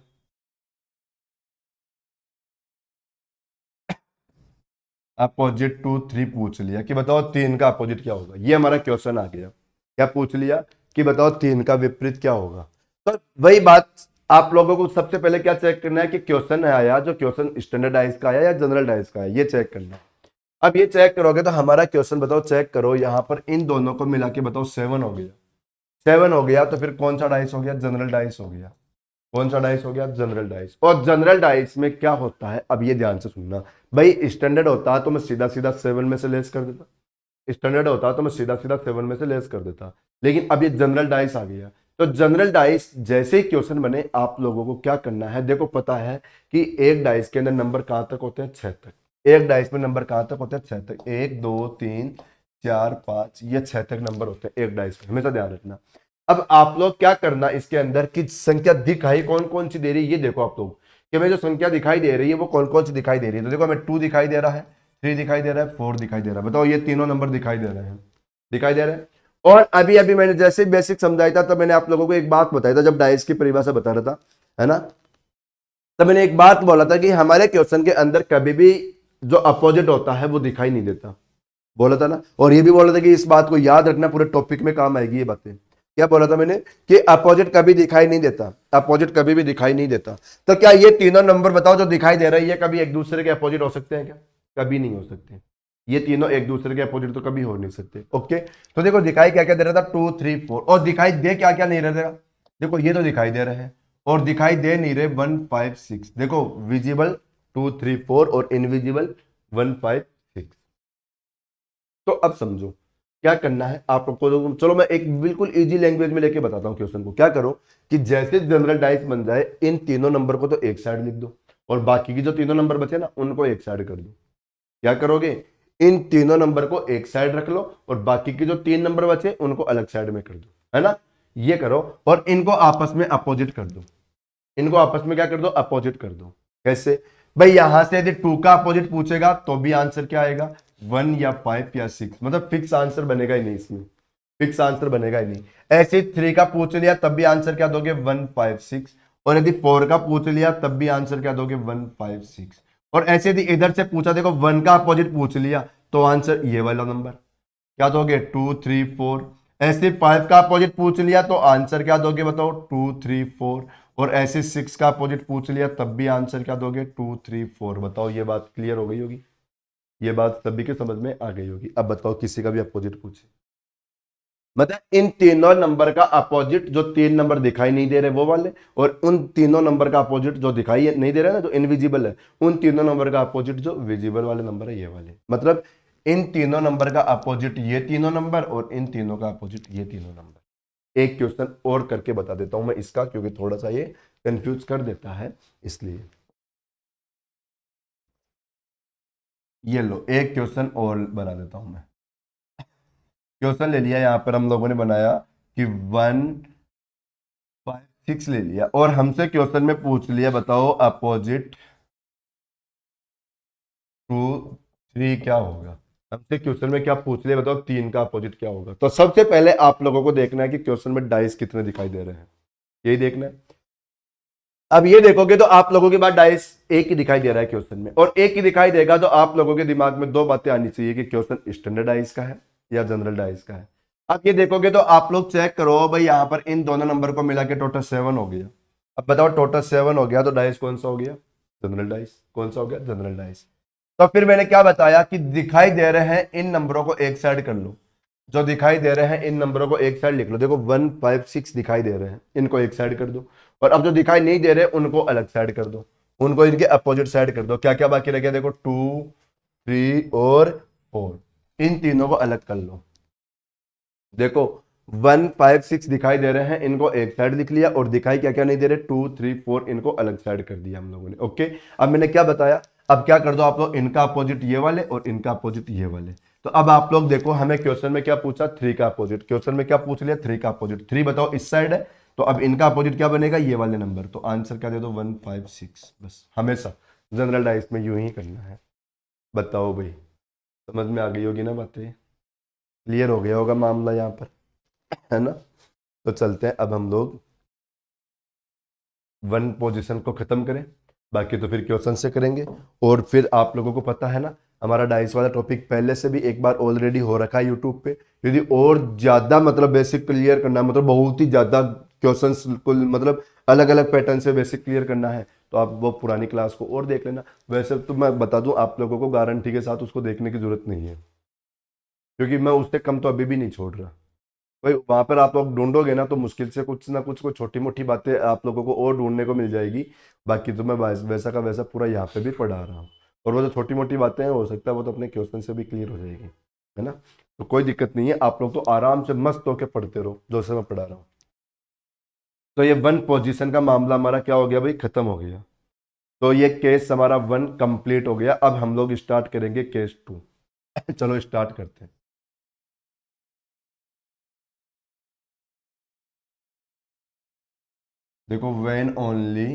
A: अपोजिट 2 3 पूछ लिया कि बताओ 3 का अपोजिट क्या होगा, ये हमारा क्वेश्चन आ गया। क्या पूछ लिया कि बताओ 3 का विपरीत क्या होगा। तो वही बात, आप लोगों को सबसे पहले क्या चेक करना है कि क्वेश्चन आया, जो क्वेश्चन स्टैंडर्डाइज का आया या जनरल डाइज का है, ये चेक करना है। अब ये चेक करोगे तो हमारा क्वेश्चन बताओ, चेक करो यहाँ पर इन दोनों को मिला के बताओ 7 हो गया, 7 हो गया, तो फिर कौन सा डाइस हो गया, जनरल डाइस हो गया। कौन सा डाइस हो गया, जनरल डाइस। और जनरल डाइस में क्या होता है, अब ये ध्यान से सुनना भाई, स्टैंडर्ड होता तो मैं सीधा सीधा 7 में से लेस कर देता, स्टैंडर्ड होता तो मैं सीधा सीधा 7 में से लेस कर देता, लेकिन अब ये जनरल डाइस आ गया। तो जनरल डाइस जैसे ही क्वेश्चन बने, आप लोगों को क्या करना है, देखो पता है कि एक डाइस के अंदर नंबर कहां तक होते हैं, 6 तक। एक डाइस में नंबर कहां तक होते हैं, 6 तक। 1 2 3 4 5, ये 6 तक नंबर होते हैं एक डाइस में, हमेशा ध्यान रखना। अब आप लोग क्या करना इसके अंदर कि संख्या दिखाई कौन कौन सी दे रही है, ये देखो आप लोग कि हमें जो संख्या दिखाई दे रही है वो कौन कौन सी दिखाई दे रही है। तो देखो हमें 2 दिखाई दे रहा है, 3 दिखाई दे रहा है, 4 दिखाई दे रहा है। बताओ ये तीनों नंबर दिखाई दे रहे हैं, दिखाई दे रहे हैं। और अभी अभी मैंने जैसे बेसिक समझाया था, तब मैंने आप लोगों को एक बात बताई था, जब डाइस की परिभाषा बता रहा था, है ना, तब मैंने एक बात बोला था कि हमारे क्वेश्चन के अंदर कभी भी जो अपोजिट होता है वो दिखाई नहीं देता, बोला था ना। और ये भी बोला था कि इस बात को याद रखना, पूरे टॉपिक में काम आएगी ये बातें। क्या बोला था मैंने कि अपोजिट कभी दिखाई नहीं देता, अपोजिट कभी भी दिखाई नहीं देता। तो क्या ये तीनों नंबर बताओ जो दिखाई दे रहे हैं, ये कभी एक दूसरे के अपोजिट हो सकते हैं क्या? कभी नहीं हो सकते। ये तीनों एक दूसरे के अपोजिट तो कभी हो नहीं सकते। ओके, तो देखो दिखाई क्या क्या दे रहा था, 2 3 4, और दिखाई दे क्या क्या नहीं रहा था, देखो ये तो दिखाई दे रहे हैं, और दिखाई दे नहीं रहे 1 5 6। देखो विजिबल 2 3 4 और इनविजिबल 1 5 6। तो अब समझो, क्या करना है आप लोग को, चलो मैं एक बिल्कुल इजी लैंग्वेज में लेके बताता हूँ क्वेश्चन को। क्या करो कि जैसे जनरल डाइस बन जाए, इन तीनों नंबर को तो एक साइड लिख दो और बाकी की जो तीनों नंबर बचे ना उनको एक साइड कर दो। क्या करोगे, इन तीनों नंबर को एक साइड रख लो और बाकी के जो तीन नंबर बचे उनको अलग साइड में कर दो, है ना। ये करो और इनको आपस में अपोजिट कर दो। इनको आपस में क्या कर दो, अपोजिट कर दो। कैसे भाई, यहां से यदि 2 का अपोजिट पूछेगा तो भी आंसर क्या आएगा, 1 या 5 या 6, मतलब फिक्स आंसर बनेगा ही नहीं, इसमें फिक्स आंसर बनेगा ही नहीं। ऐसे 3 का पूछ लिया तब भी आंसर क्या दोगे, 1 5 6। और यदि 4 का पूछ लिया तब भी आंसर क्या दोगे, 1 5 6। और ऐसे यदि इधर से पूछा, देखो 1 का अपोजिट पूछ लिया तो आंसर ये वाला नंबर क्या दोगे, 2 3 4। ऐसे 5 का अपोजिट पूछ लिया तो आंसर क्या दोगे बताओ, 2 3 4। और ऐसे 6 का अपोजिट पूछ लिया तब भी आंसर क्या दोगे, 2 3 4। बताओ ये बात क्लियर हो गई होगी, ये बात सभी के समझ में आ गई होगी। अब बताओ किसी का भी अपोजिट पूछे, मतलब इन तीनों नंबर का अपोजिट जो तीन नंबर दिखाई नहीं दे रहे वो वाले, और उन तीनों नंबर का अपोजिट जो दिखाई नहीं दे रहा है ना, जो इनविजिबल है, उन तीनों नंबर का अपोजिट जो विजिबल वाले नंबर है ये वाले। मतलब इन तीनों नंबर का अपोजिट ये तीनों नंबर और इन तीनों का अपोजिट ये तीनों नंबर। एक क्वेश्चन और करके बता देता हूं मैं इसका, क्योंकि थोड़ा सा ये कंफ्यूज कर देता है इसलिए। ये लो एक क्वेश्चन और बना देता हूं मैं। क्वेश्चन ले लिया यहां पर हम लोगों ने बनाया कि 1 5 6 ले लिया और हमसे क्वेश्चन में पूछ लिया बताओ अपोजिट 2 3 क्या होगा। हमसे क्वेश्चन में क्या पूछ लिया बताओ, 3 का अपोजिट क्या होगा। तो सबसे पहले आप लोगों को देखना है कि क्वेश्चन में डाइस कितने दिखाई दे रहे हैं, यही देखना है। अब ये देखोगे तो आप लोगों के पास डाइस एक ही दिखाई दे रहा है क्वेश्चन में, और एक ही दिखाई देगा तो आप लोगों के दिमाग में दो बातें आनी चाहिए कि क्वेश्चन स्टैंडर्ड डाइस का है या जनरल डाइस का है। अब ये देखोगे तो आप लोग चेक करो भाई, यहां पर इन दोनों नंबर को मिला के टोटल 7 हो गया। अब बताओ टोटल 7 हो गया तो डाइस कौन सा हो गया, जनरल डाइस। कौन सा हो गया, जनरल डाइस। तो फिर मैंने क्या बताया कि दिखाई दे रहे हैं इन नंबरों को एक साइड कर लो, जो दिखाई दे रहे हैं इन नंबरों को एक साइड लिख लो। देखो 1 5 6 दिखाई दे रहे हैं, इनको एक साइड कर दो। और अब जो दिखाई नहीं दे रहे उनको अलग साइड कर दो, उनको इनके अपोजिट साइड कर दो। क्या क्या बाकी रह गया, देखो 2 3 और 4, इन तीनों को अलग कर लो। देखो 1 5 6 दिखाई दे रहे हैं, इनको एक साइड लिख लिया, और दिखाई क्या क्या नहीं दे रहे, 2 3 4, इनको अलग साइड कर दिया हम लोगों ने। ओके, अब मैंने क्या बताया, अब क्या कर दो आप लोग, इनका अपोजिट ये वाले और इनका अपोजिट ये वाले। तो अब आप लोग देखो हमें क्वेश्चन में क्या पूछा, 3 का अपोजिट। क्वेश्चन में क्या पूछ लिया, 3 का अपोजिट। 3 बताओ इस साइड है, तो अब इनका अपोजिट क्या बनेगा, ये वाले नंबर। तो आंसर क्या दे दो, 1 5 6। बस हमेशा जनरल डाइस में यूं ही करना है। बताओ भाई, समझ में आ गई होगी ना बातें, क्लियर हो गया होगा मामला यहाँ पर, है ना। तो चलते हैं अब हम लोग वन पोजीशन को खत्म करें, बाकी तो फिर क्वेश्चन से करेंगे। और फिर आप लोगों को पता है ना, हमारा डाइस वाला टॉपिक पहले से भी एक बार ऑलरेडी हो रखा है यूट्यूब पे। यदि और ज्यादा मतलब बेसिक क्लियर करना, मतलब बहुत ही ज्यादा क्वेश्चंस को मतलब अलग अलग पैटर्न से बेसिक क्लियर करना है, तो आप वो पुरानी क्लास को और देख लेना। वैसे तो मैं बता दूं आप लोगों को, गारंटी के साथ उसको देखने की जरूरत नहीं है, क्योंकि मैं उससे कम तो अभी भी नहीं छोड़ रहा भाई। वहां पर आप लोग ढूंढोगे ना तो मुश्किल से कुछ ना कुछ को छोटी मोटी बातें आप लोगों को और ढूंढने को मिल जाएगी। बाकी तो मैं वैसा का वैसा पूरा यहाँ पे भी पढ़ा रहा हूँ, और वो जो छोटी मोटी बातें हैं हो सकता है वो तो अपने क्वेश्चन से भी क्लियर हो जाएगी, है ना। तो कोई दिक्कत नहीं है, आप लोग तो आराम से मस्त होकर पढ़ते रहो जो से मैं पढ़ा रहा हूँ। तो ये वन पोजीशन का मामला हमारा क्या हो गया भाई, खत्म हो गया। तो ये केस हमारा 1 कंप्लीट हो गया। अब हम लोग स्टार्ट करेंगे केस 2। चलो स्टार्ट करते हैं। देखो व्हेन ओनली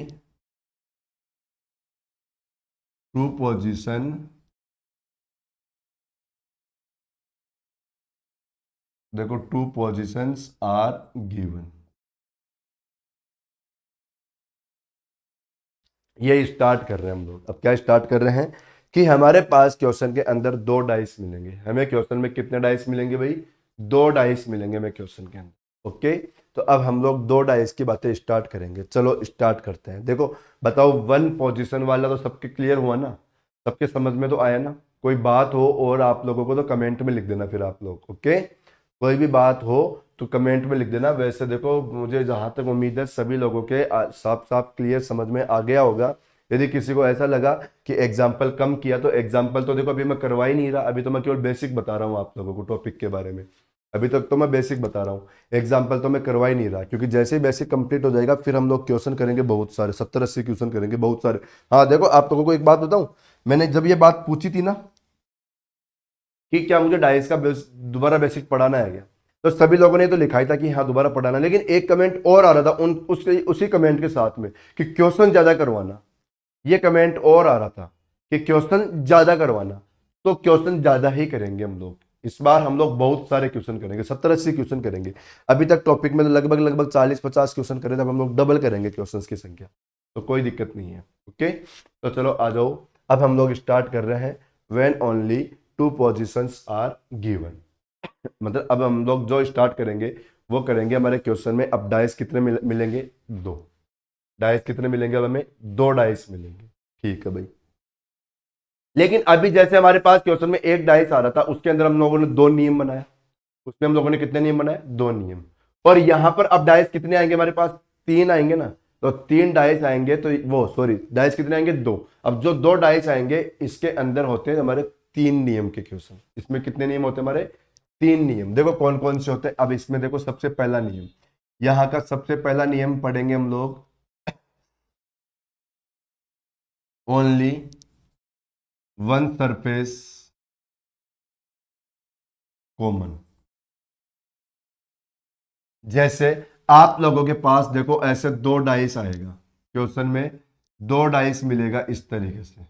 A: टू पोजीशन देखो टू पोजीशंस आर गिवन। ये स्टार्ट कर रहे हैं हम लोग। अब क्या स्टार्ट कर रहे हैं कि हमारे पास क्वेश्चन के अंदर दो डाइस मिलेंगे। हमें क्वेश्चन में कितने डाइस मिलेंगे भाई, दो डाइस मिलेंगे हमें क्वेश्चन के अंदर। ओके, तो अब हम लोग दो डाइस की बातें स्टार्ट करेंगे। चलो स्टार्ट करते हैं। देखो बताओ, वन पोजीशन वाला तो सबके क्लियर हुआ ना, सबके समझ में तो आया ना। कोई बात हो और आप लोगों को तो कमेंट में लिख देना फिर आप लोग। ओके, कोई भी बात हो तो कमेंट में लिख देना। वैसे देखो मुझे जहां तक उम्मीद है सभी लोगों के साफ साफ क्लियर समझ में आ गया होगा यदि किसी को ऐसा लगा कि एग्जाम्पल कम किया, तो एग्जाम्पल तो देखो अभी मैं करवा ही नहीं रहा, अभी तो मैं केवल बेसिक बता रहा हूँ आप लोगों को टॉपिक के बारे में। अभी तक तो मैं बेसिक बता रहा हूँ, एग्जाम्पल तो मैं करवा ही नहीं रहा, क्योंकि जैसे ही बेसिक कंप्लीट हो जाएगा फिर हम लोग क्वेश्चन करेंगे बहुत सारे, 70-80 क्वेश्चन करेंगे बहुत सारे। हाँ देखो, आप लोगों को एक बात बताऊं, मैंने जब ये बात पूछी थी ना कि क्या मुझे डाइस का दोबारा बेसिक पढ़ाना है क्या, तो सभी लोगों ने तो लिखा ही था कि हाँ दोबारा पढ़ाना, लेकिन एक कमेंट और आ रहा था उसी कमेंट के साथ में कि क्वेश्चन ज्यादा करवाना। ये कमेंट और आ रहा था कि क्वेश्चन ज्यादा करवाना, तो क्वेश्चन ज्यादा ही करेंगे हम लोग। इस बार हम लोग बहुत सारे क्वेश्चन करेंगे, 70-80 क्वेश्चन करेंगे। अभी तक टॉपिक में तो लगभग लगभग 40-50 क्वेश्चन करे थे, अब हम लोग डबल करेंगे क्वेश्चंस की संख्या, तो कोई दिक्कत नहीं है। ओके, तो चलो आ जाओ, अब हम लोग स्टार्ट कर रहे हैं। When only two positions are given, मतलब अब हम लोग जो स्टार्ट करेंगे वो करेंगे हमारे क्वेश्चन में। अब डाइस कितने मिलेंगे? दो डाइस कितने मिलेंगे? अब हमें दो डाइस मिलेंगे, ठीक है भाई। लेकिन अभी जैसे हमारे पास क्वेश्चन में एक डाइस आ रहा था, उसके अंदर हम लोगों ने दो नियम बनाया। उसमें हम लोगों ने कितने नियम बनाए? दो नियम। और यहां पर अब डाइस कितने आएंगे हमारे पास? तीन आएंगे ना, तो तीन डाइस आएंगे, तो वो सॉरी डाइस कितने आएंगे? दो। अब जो दो डाइस आएंगे इसके अंदर होते हैं हमारे तीन नियम के क्वेश्चन। इसमें कितने नियम होते हैं हमारे? तीन नियम। देखो कौन कौन से होते हैं। अब इसमें देखो सबसे पहला नियम, यहां का सबसे पहला नियम पढ़ेंगे हम लोग, ओनली वन सरफेस कॉमन। जैसे आप लोगों के पास देखो ऐसे दो डाइस आएगा क्वेश्चन में, दो डाइस मिलेगा इस तरीके से।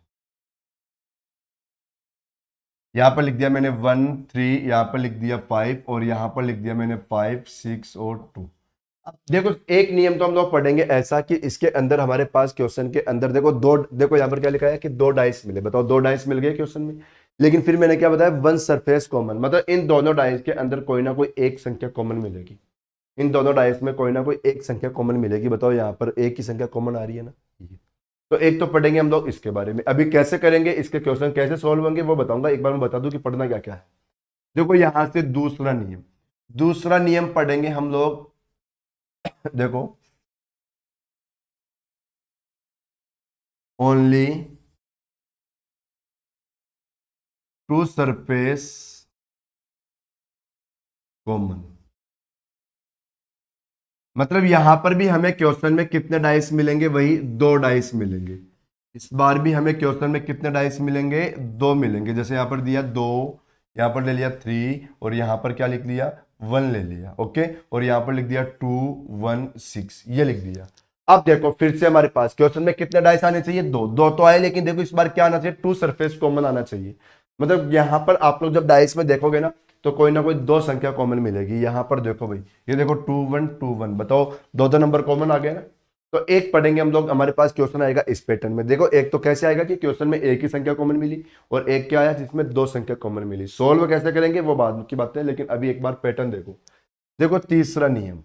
A: यहां पर लिख दिया मैंने 1 3, यहां पर लिख दिया 5, और यहां पर लिख दिया मैंने 5 6 और 2। अब देखो एक नियम तो हम लोग पढ़ेंगे ऐसा कि इसके अंदर हमारे पास क्वेश्चन के अंदर देखो दो, देखो यहां पर क्या लिखा है कि दो डाइस मिले। बताओ दो डाइस मिल गए क्वेश्चन में, लेकिन फिर मैंने क्या बताया? वन सरफेस कॉमन, मतलब इन दोनों डाइस के अंदर कोई ना कोई एक संख्या कॉमन मिलेगी। इन दोनों डाइस में कोई ना कोई एक संख्या कॉमन मिलेगी। बताओ यहाँ पर एक ही संख्या कॉमन आ रही है ना, ये। तो एक तो पढ़ेंगे हम लोग इसके बारे में। अभी कैसे करेंगे, इसके क्वेश्चन कैसे सोल्व होंगे वो बताऊंगा। एक बार मैं बता दूं कि पढ़ना क्या क्या है। देखो यहां से दूसरा नियम, दूसरा नियम पढ़ेंगे हम लोग। देखो ओनली टू सरफेस कॉमन, मतलब यहां पर भी हमें क्वेश्चन में कितने डाइस मिलेंगे? वही दो डाइस मिलेंगे। इस बार भी हमें क्वेश्चन में कितने डाइस मिलेंगे? दो मिलेंगे। जैसे यहां पर दिया दो, यहां पर ले लिया 3, और यहां पर क्या लिख लिया? 1 ले लिया। ओके, और यहां पर लिख दिया 2 1 6, ये लिख दिया। अब देखो फिर से हमारे पास क्वेश्चन में कितने डाइस आने चाहिए? दो। दो तो आए, लेकिन देखो इस बार क्या आना चाहिए? टू सरफेस कॉमन आना चाहिए। मतलब यहां पर आप लोग जब डाइस में देखोगे ना, तो कोई ना कोई दो संख्या कॉमन मिलेगी। यहां पर देखो भाई, ये देखो 2 1 2 1, बताओ दो दो नंबर कॉमन आ गए ना। तो एक पढ़ेंगे हम लोग, हमारे पास क्वेश्चन आएगा इस पैटर्न में। देखो एक तो कैसे आएगा कि क्वेश्चन में एक ही संख्या कॉमन मिली, और एक क्या आया जिसमें दो संख्या कॉमन मिली। सोल्व कैसे करेंगे वो बाद की बात है, लेकिन अभी एक बार पैटर्न देखो। देखो तीसरा नियम,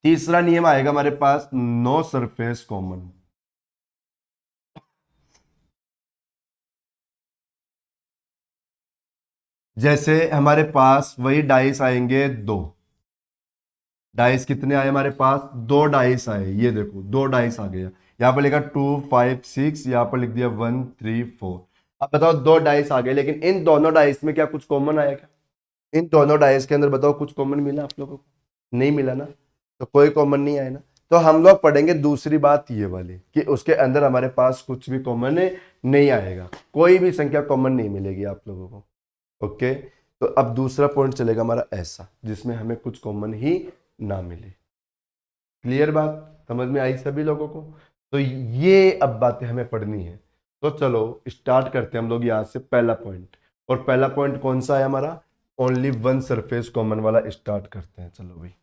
A: तीसरा नियम आएगा हमारे पास नो सरफेस कॉमन। जैसे हमारे पास वही डाइस आएंगे दो। डाइस कितने आए हमारे पास? दो डाइस आए, ये देखो दो डाइस आ गया। यहाँ पर लिखा 2 5 6, यहाँ पर लिख दिया 1 3 4। अब बताओ दो डाइस आ गए, लेकिन इन दोनों डाइस में क्या कुछ कॉमन आया क्या? इन दोनों डाइस के अंदर बताओ कुछ कॉमन मिला आप लोगों को? नहीं मिला ना, तो कोई कॉमन नहीं आया ना। तो हम लोग पढ़ेंगे दूसरी बात ये वाली कि उसके अंदर हमारे पास कुछ भी कॉमन नहीं आएगा, कोई भी संख्या कॉमन नहीं मिलेगी आप लोगों को। ओके, तो अब दूसरा पॉइंट चलेगा हमारा ऐसा, जिसमें हमें कुछ कॉमन ही ना मिले। क्लियर बात समझ में आई सभी लोगों को? तो ये अब बातें हमें पढ़नी है। तो चलो स्टार्ट करते हैं हम लोग यहां से पहला पॉइंट। और पहला पॉइंट कौन सा है हमारा? ओनली वन सरफेस कॉमन वाला स्टार्ट करते हैं। चलो भाई,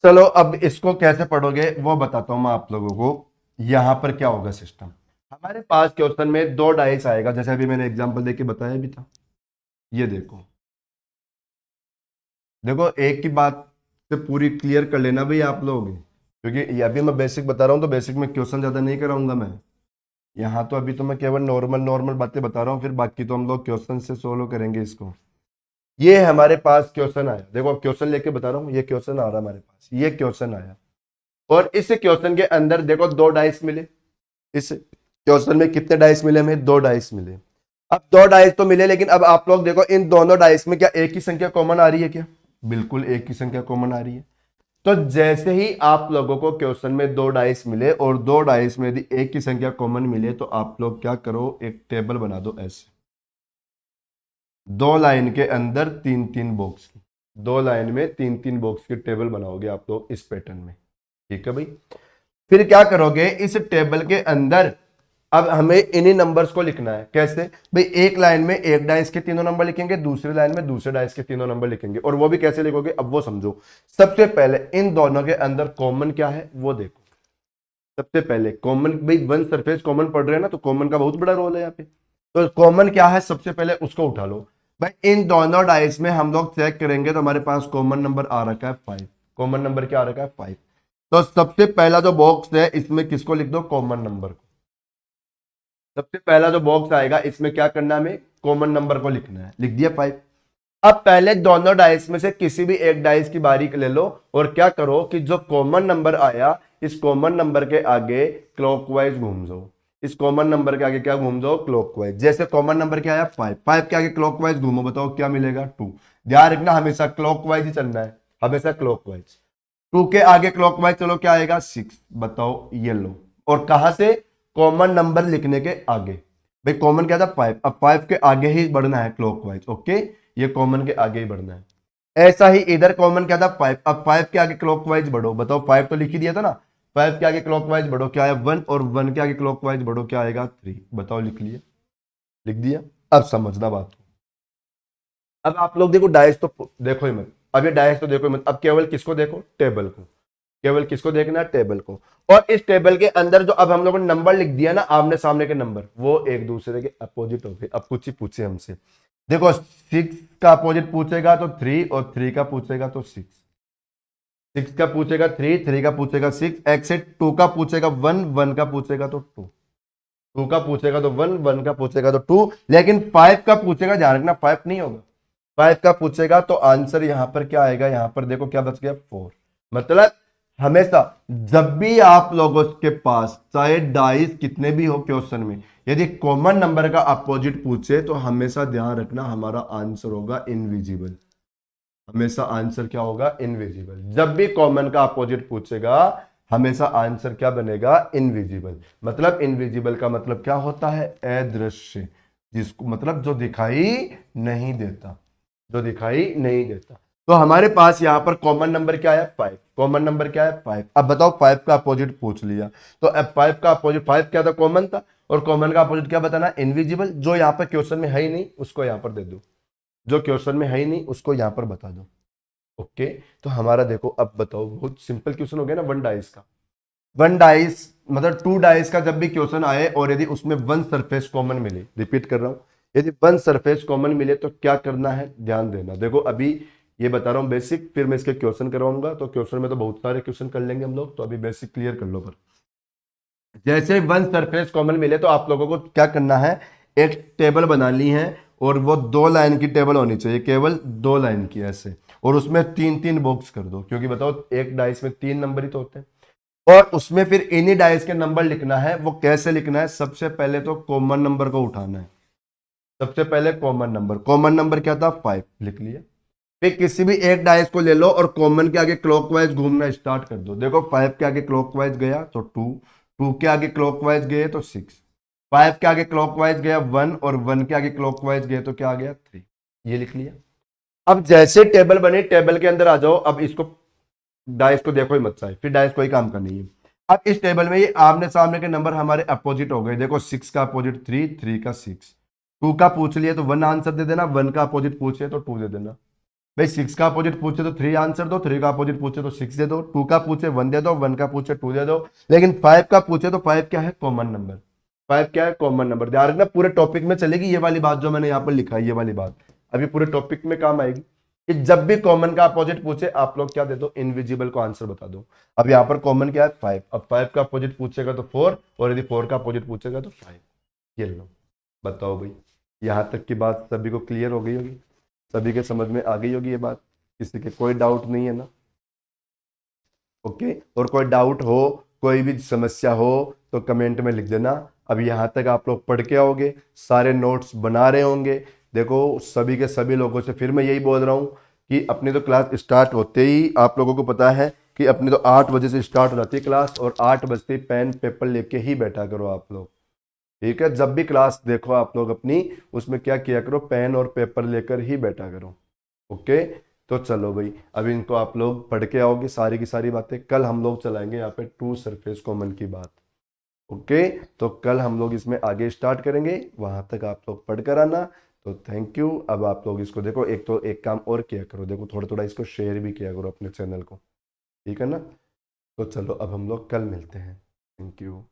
A: चलो अब इसको कैसे पढ़ोगे वो बताता हूं मैं आप लोगों को। यहां पर क्या होगा सिस्टम, हमारे पास क्वेश्चन में दो डाइस आएगा, जैसे अभी मैंने एग्जांपल देके बताया भी था। ये देखो, देखो एक ही बात से पूरी क्लियर कर लेना भाई आप लोग, क्योंकि ये अभी मैं बेसिक बता रहा हूं, तो बेसिक में क्वेश्चन ज्यादा नहीं कराऊंगा मैं। यहाँ तो अभी तो मैं केवल नॉर्मल नॉर्मल बातें बता रहा हूँ, फिर बाकी तो हम लोग क्वेश्चन से सोल्व करेंगे इसको। ये हमारे पास क्वेश्चन आया, देखो क्वेश्चन लेके बता रहा हूँ, ये क्वेश्चन आ रहा है हमारे पास, ये क्वेश्चन आया और इस क्वेश्चन के अंदर देखो 2 डाइस मिले। इस क्वेश्चन में कितने डाइस मिले हमें? 2 डाइस मिले। अब 2 डाइस तो मिले, लेकिन अब आप लोग देखो इन दोनों डाइस में क्या एक ही संख्या कॉमन आ रही है क्या? बिल्कुल एक ही संख्या कॉमन आ रही है। तो जैसे ही आप लोगों को क्वेश्चन में 2 डाइस मिले और 2 डाइस में यदि एक ही संख्या कॉमन मिले तो आप लोग क्या करो, एक टेबल बना दो ऐसे, 2 लाइन के अंदर 3-3 बॉक्स की, 2 लाइन में 3-3 बॉक्स की टेबल बनाओगे आप लोग इस पैटर्न में। ठीक है भाई। फिर क्या करोगे, इस टेबल के अंदर अब हमें इन्हीं नंबर्स को लिखना है। कैसे भाई? एक लाइन में एक डाइस के तीनों नंबर लिखेंगे, दूसरी लाइन में दूसरे डाइस के तीनों नंबर लिखेंगे। और वो भी कैसे लिखोगे, अब वो समझो। सबसे पहले इन दोनों के अंदर कॉमन क्या है वो देखो। सबसे पहले कॉमन, भाई वन सरफेस कॉमन पढ़ रहे हैं ना, तो कॉमन का बहुत बड़ा रोल है यहाँ पे। तो कॉमन क्या है, सबसे पहले उसको उठा लो। भाई इन दोनों डाइस में हम लोग चेक करेंगे तो हमारे पास कॉमन नंबर आ रखा है 5। कॉमन नंबर क्या आ रखा है? 5। तो सबसे पहला जो बॉक्स है इसमें किसको लिख दो? कॉमन नंबर को। सबसे पहला जो बॉक्स आएगा इसमें क्या करना है? हमें कॉमन नंबर को लिखना है। लिख दिया 5। अब पहले दोनों डाइस में से किसी भी एक डाइस की बारी ले लो और क्या करो कि जो कॉमन नंबर आया इस कॉमन नंबर के आगे क्लॉकवाइज घूम जाओ। इस कॉमन नंबर के आगे क्या घूम जाओ? क्लॉकवाइज। जैसे कॉमन नंबर क्या आया? 5। 5 के आगे क्लॉकवाइज घूमो, बताओ क्या मिलेगा? 2। ध्यान रखना हमेशा क्लॉकवाइज ही चलना है, हमेशा क्लॉकवाइज। 2 के आगे क्लॉकवाइज चलो, क्या आएगा? 6। बताओ ये लो। और कहां से? कॉमन नंबर लिखने के आगे। भाई कॉमन क्या था? 5। अब 5 के आगे ही बढ़ना है क्लॉकवाइज। ओके, ये कॉमन के आगे ही बढ़ना है। ऐसा ही इधर कॉमन क्या था? 5। अब 5 के आगे क्लॉकवाइज बढ़ो, बताओ 5 तो लिख ही दिया था ना। 5 के आगे क्लॉकवाइज बढ़ो, क्या है? 1। और 1 के आगे क्लॉकवाइज बढ़ो, क्या आएगा? 3। बताओ लिख लिया? लिख दिया? अब समझना बात को। अब आप लोग देखो डायस तो देखो ही मत, अब ये डायस तो देखो ही मत, अब केवल किसको देखो? टेबल को। केवल किसको देखना है? टेबल को। और इस टेबल के अंदर जो अब हम लोगों ने नंबर लिख दिया ना, आमने सामने के नंबर, वो एक दूसरे के अपोजिट हो गए। अब कुछ ही पूछे हमसे, देखो 6 का अपोजिट पूछेगा तो 3, और 3 का पूछेगा तो 6। 6 का पूछेगा 3, 3 का पूछेगा 6, एक्सेट 2 का पूछेगा 1, 1 का पूछेगा तो 2, 2 का पूछेगा तो 1, 1 का पूछेगा तो 2। लेकिन 5 का पूछेगा, ध्यान रखना 5 नहीं होगा। 5 का पूछेगा तो आंसर यहां पर क्या आएगा? यहां पर देखो क्या बच गया? 4। मतलब हमेशा जब भी आप लोगों के पास चाहे डाइस कितने भी हो क्वेश्चन में, यदि कॉमन नंबर का अपोजिट पूछे तो हमेशा ध्यान रखना हमारा आंसर होगा इनविजिबल। हमेशा आंसर क्या होगा? इनविजिबल। जब भी कॉमन का अपोजिट पूछेगा हमेशा आंसर क्या बनेगा? इनविजिबल। मतलब इनविजिबल का मतलब क्या होता है? अदृश्य, जिसको मतलब जो दिखाई नहीं देता, जो दिखाई नहीं देता। तो हमारे पास यहां पर कॉमन नंबर क्या है? 5। कॉमन नंबर क्या है? 5। अब बताओ 5 का अपोजिट पूछ लिया, तो अब 5 का अपोजिट, 5 क्या था? कॉमन था। और कॉमन का अपोजिट क्या बताना? इनविजिबल। जो यहां पर क्वेश्चन में है ही नहीं उसको यहां पर दे दो, जो क्वेश्चन में है ही नहीं उसको यहां पर बता दो। ओके, तो हमारा देखो अब बताओ, बहुत सिंपल क्वेश्चन हो गया ना 1 डाइस का। 1 डाइस मतलब 2 डाइस का जब भी क्वेश्चन आए और यदि उसमें 1 सरफेस कॉमन मिले, रिपीट कर रहा हूं, यदि 1 सरफेस कॉमन मिले तो क्या करना है? ध्यान देना। देखो अभी ये बता रहा हूं बेसिक, फिर मैं इसके क्वेश्चन करवाऊंगा, तो क्वेश्चन में तो बहुत सारे क्वेश्चन कर लेंगे हम लोग, तो अभी बेसिक क्लियर कर लो। पर जैसे 1 सरफेस कॉमन मिले तो आप लोगों को क्या करना है? एक टेबल बनानी है और वो 2 लाइन की टेबल होनी चाहिए, केवल 2 लाइन की ऐसे। और उसमें 3-3 बॉक्स कर दो, क्योंकि बताओ एक डाइस में 3 नंबर ही तो होते हैं। और उसमें फिर इन्हीं डाइस के नंबर लिखना है। वो कैसे लिखना है? सबसे पहले तो कॉमन नंबर को उठाना है। सबसे पहले कॉमन नंबर, कॉमन नंबर क्या था? 5। लिख लिया? फिर किसी भी एक डाइस को ले लो और कॉमन के आगे क्लॉकवाइज घूमना स्टार्ट कर दो। देखो 5 के आगे क्लॉकवाइज गया तो 2, 2 के आगे क्लॉकवाइज गए तो 6, 5 के आगे क्लॉकवाइज गया 1, और 1 के आगे क्लॉकवाइज गए तो क्या आ गया? 3। ये लिख लिया? अब जैसे टेबल बनी, टेबल के अंदर आ जाओ। अब इसको डाइस को देखो ही मत चाहे, फिर डाइस कोई काम का नहीं है। अब इस टेबल में ये आमने सामने के नंबर हमारे अपोजिट हो गए। देखो 6 का अपोजिट 3, 3 का 6, 2 का पूछ लिए तो 1 आंसर दे देना, 1 का अपोजिट पूछे तो 2 दे देना। भाई 6 का अपोजिट पूछे तो 3 आंसर दो, 3 का अपोजिट पूछे तो 6 दे दो, 2 का पूछे 1 दे दो, 1 का पूछे 2 दे दो। लेकिन 5 का पूछे तो 5 क्या है? Common number. 5 क्या है? Common number. ध्यान रखना पूरे टॉपिक में चलेगी ये वाली बात जो मैंने यहाँ पर लिखा है, ये वाली बात अभी पूरे टॉपिक में काम आएगी। कि जब भी कॉमन का अपोजिट पूछे आप लोग क्या दे दो, इनविजिबल को आंसर बता दो। अब यहाँ पर कॉमन क्या है 5, अब 5 का अपोजिट पूछेगा तो 4, और यदि 4 का अपोजिट पूछेगा तो 5। ये लो, बताओ भाई, यहाँ तक की बात सभी को क्लियर हो गई होगी, सभी के समझ में आ गई होगी ये बात, किसी के कोई डाउट नहीं है ना? ओके, और कोई डाउट हो, कोई भी समस्या हो तो कमेंट में लिख देना। अब यहाँ तक आप लोग पढ़ के आओगे, सारे नोट्स बना रहे होंगे। देखो सभी के सभी लोगों से फिर मैं यही बोल रहा हूँ कि अपनी तो क्लास स्टार्ट होते ही आप लोगों को पता है कि अपनी तो 8 बजे से स्टार्ट हो जाती है क्लास, और 8 बजते ही पेन पेपर लेके ही बैठा करो आप लोग। ठीक है, जब भी क्लास देखो आप लोग अपनी, उसमें क्या किया करो, पेन और पेपर लेकर ही बैठा करो। ओके, तो चलो भाई, अभी इनको आप लोग पढ़ के आओगे सारी की सारी बातें। कल हम लोग चलाएंगे यहाँ पे टू सरफेस कॉमन की बात। ओके, तो कल हम लोग इसमें आगे स्टार्ट करेंगे, वहां तक आप लोग पढ़ कर आना। तो थैंक यू। अब आप लोग इसको देखो, एक तो एक काम और किया करो, देखो थोड़ा थोड़ा इसको शेयर भी किया करो अपने चैनल को, ठीक है ना? तो चलो अब हम लोग कल मिलते हैं। Thank you.